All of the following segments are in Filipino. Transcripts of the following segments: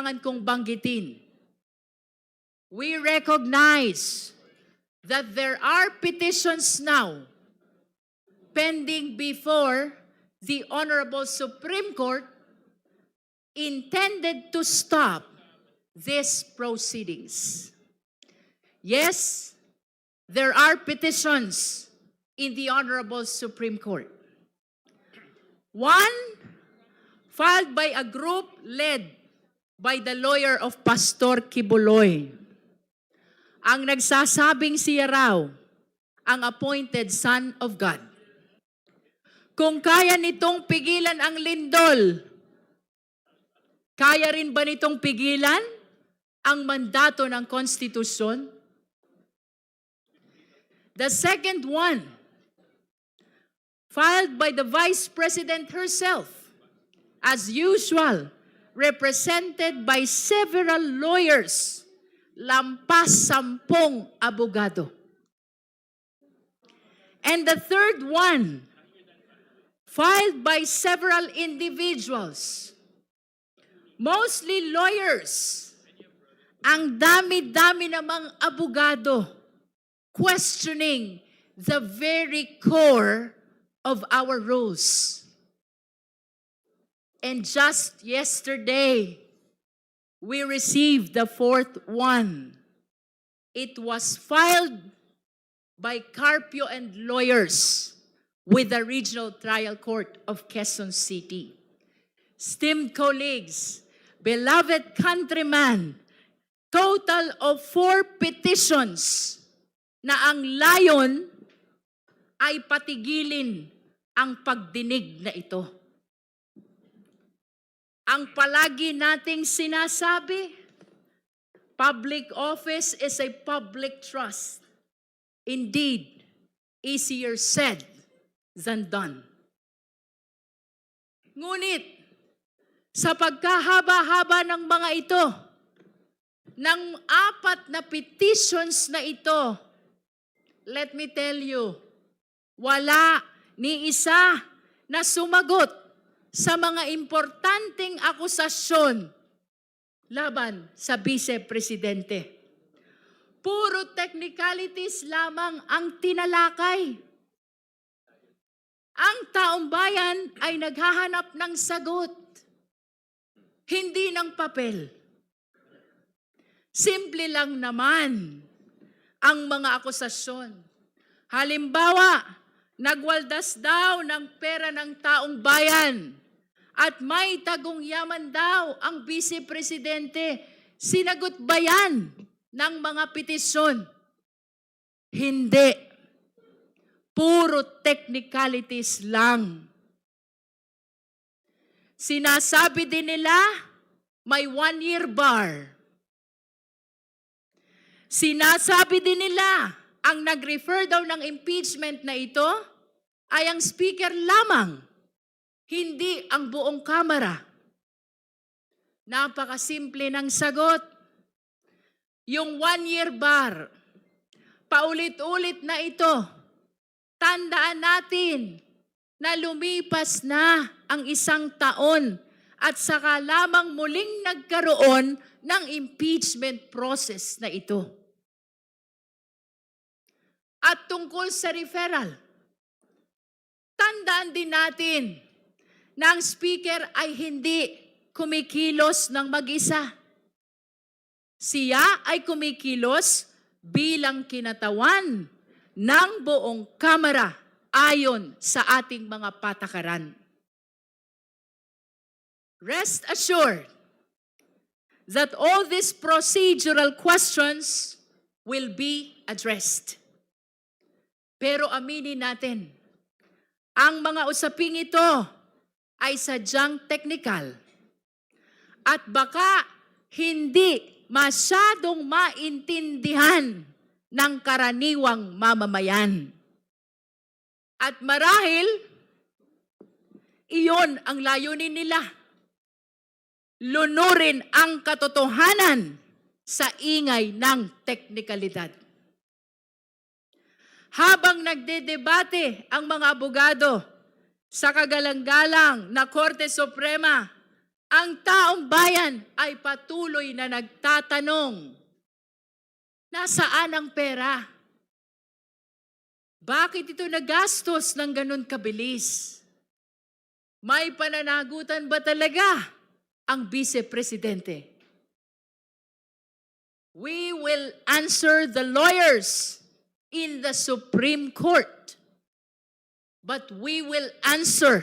kailangan kong banggitin. We recognize that there are petitions now pending before the Honorable Supreme Court intended to stop these proceedings. Yes, there are petitions in the Honorable Supreme Court. One, filed by a group led by the lawyer of Pastor Kibuloy. Ang nagsasabing siya raw ang appointed son of God. Kung kaya nitong pigilan ang lindol, kaya rin ba nitong pigilan ang mandato ng konstitusyon? The second one, filed by the Vice President herself, as usual, represented by several lawyers, lampas 10 abogado. And the third one, filed by several individuals, mostly lawyers, ang dami-dami namang abogado, questioning the very core of our rules. And just yesterday, we received the fourth one. It was filed by Carpio and lawyers with the Regional Trial Court of Quezon City. Esteemed colleagues, beloved countrymen, total of 4 petitions na ang layon ay patigilin ang pagdinig na ito. Ang palagi nating sinasabi, public office is a public trust. Indeed, easier said than done. Ngunit, sa pagkahaba-haba ng mga ito, ng 4 na petitions na ito, let me tell you, wala ni isa na sumagot sa mga importanteng akusasyon laban sa Vice-Presidente. Puro technicalities lamang ang tinalakay. Ang taong bayan ay naghahanap ng sagot, hindi ng papel. Simple lang naman ang mga akusasyon. Halimbawa, nagwaldas daw ng pera ng taong bayan at may tagong yaman daw ang Vice-Presidente. Sinagot ba yan ng mga petisyon? Hindi. Puro technicalities lang. Sinasabi din nila, may 1-year bar. Sinasabi din nila, ang nag-refer daw ng impeachment na ito ay ang speaker lamang, hindi ang buong kamara. Napakasimple ng sagot. Yung 1-year bar, paulit-ulit na ito, tandaan natin na lumipas na ang 1 taon at saka lamang muling nagkaroon ng impeachment process na ito. At tungkol sa referral, tandaan din natin na ang speaker ay hindi kumikilos ng mag-isa. Siya ay kumikilos bilang kinatawan ng buong kamara ayon sa ating mga patakaran. Rest assured that all these procedural questions will be addressed. Pero aminin natin, ang mga usaping ito ay sadyang technical at baka hindi masyadong maintindihan ng karaniwang mamamayan. At marahil, iyon ang layunin nila. Lunurin ang katotohanan sa ingay ng teknikalidad. Habang nagdedebate ang mga abogado sa kagalang-galang na Korte Suprema Ang taong bayan ay patuloy na nagtatanong, nasaan ang pera? Bakit ito nagastos ng ganun kabilis? May pananagutan ba talaga ang Vice-Presidente? We will answer the lawyers in the Supreme Court, but we will answer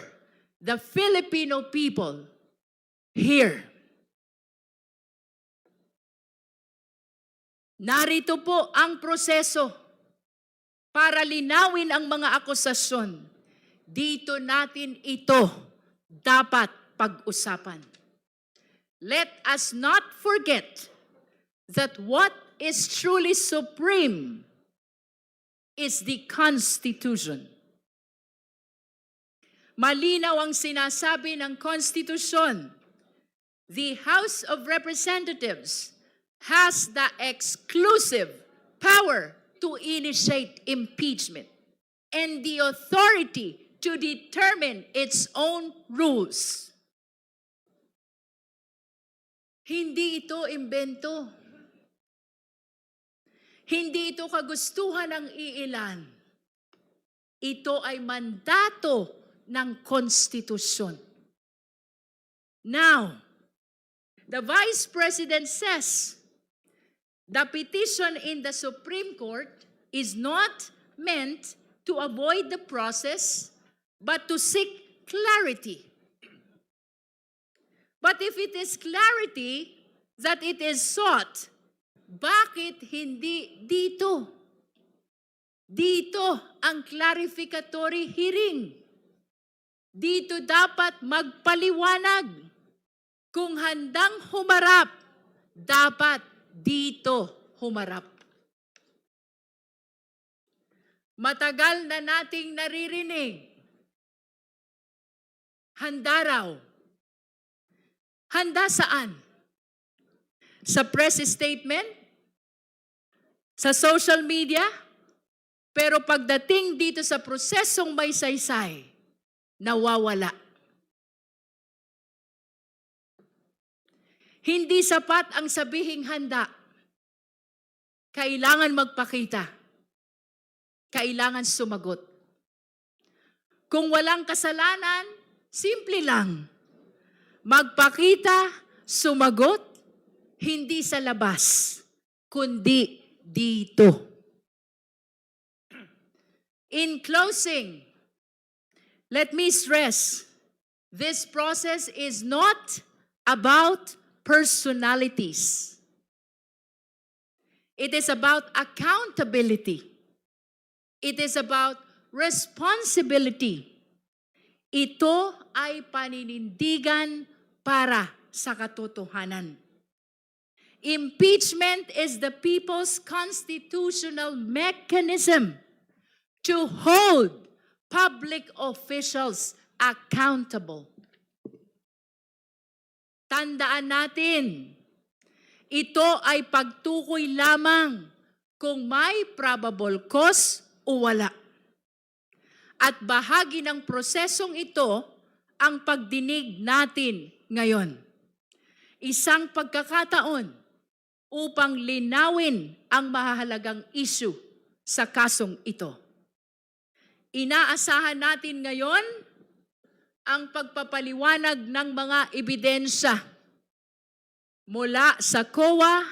the Filipino people here. Narito po ang proseso para linawin ang mga akusasyon. Dito natin ito dapat pag-usapan. Let us not forget that what is truly supreme is the Constitution. Malinaw ang sinasabi ng Konstitusyon. The House of Representatives has the exclusive power to initiate impeachment and the authority to determine its own rules. Hindi ito imbento. Hindi ito kagustuhan ng iilan. Ito ay mandato ng konstitusyon. Now, the Vice President says, the petition in the Supreme Court is not meant to avoid the process, but to seek clarity. But if it is clarity that it is sought, bakit hindi dito? Dito ang clarificatory hearing. Dito dapat magpaliwanag. Kung handang humarap, dapat dito humarap. Matagal na nating naririnig. Handa raw. Handa saan? Sa press statement? Sa social media? Pero pagdating dito sa prosesong may saysay, nawawala. Hindi sapat ang sabihing handa. Kailangan magpakita. Kailangan sumagot. Kung walang kasalanan, simple lang. Magpakita, sumagot, hindi sa labas, kundi dito. In closing, let me stress, this process is not about personalities. It is about accountability. It is about responsibility. Ito ay paninindigan para sa katotohanan. Impeachment is the people's constitutional mechanism to hold public officials accountable. Tandaan natin, ito ay pagtukoy lamang kung may probable cause o wala. At bahagi ng prosesong ito ang pagdinig natin ngayon. Isang pagkakataon upang linawin ang mahahalagang issue sa kasong ito. Inaasahan natin ngayon ang pagpapaliwanag ng mga ebidensya mula sa COA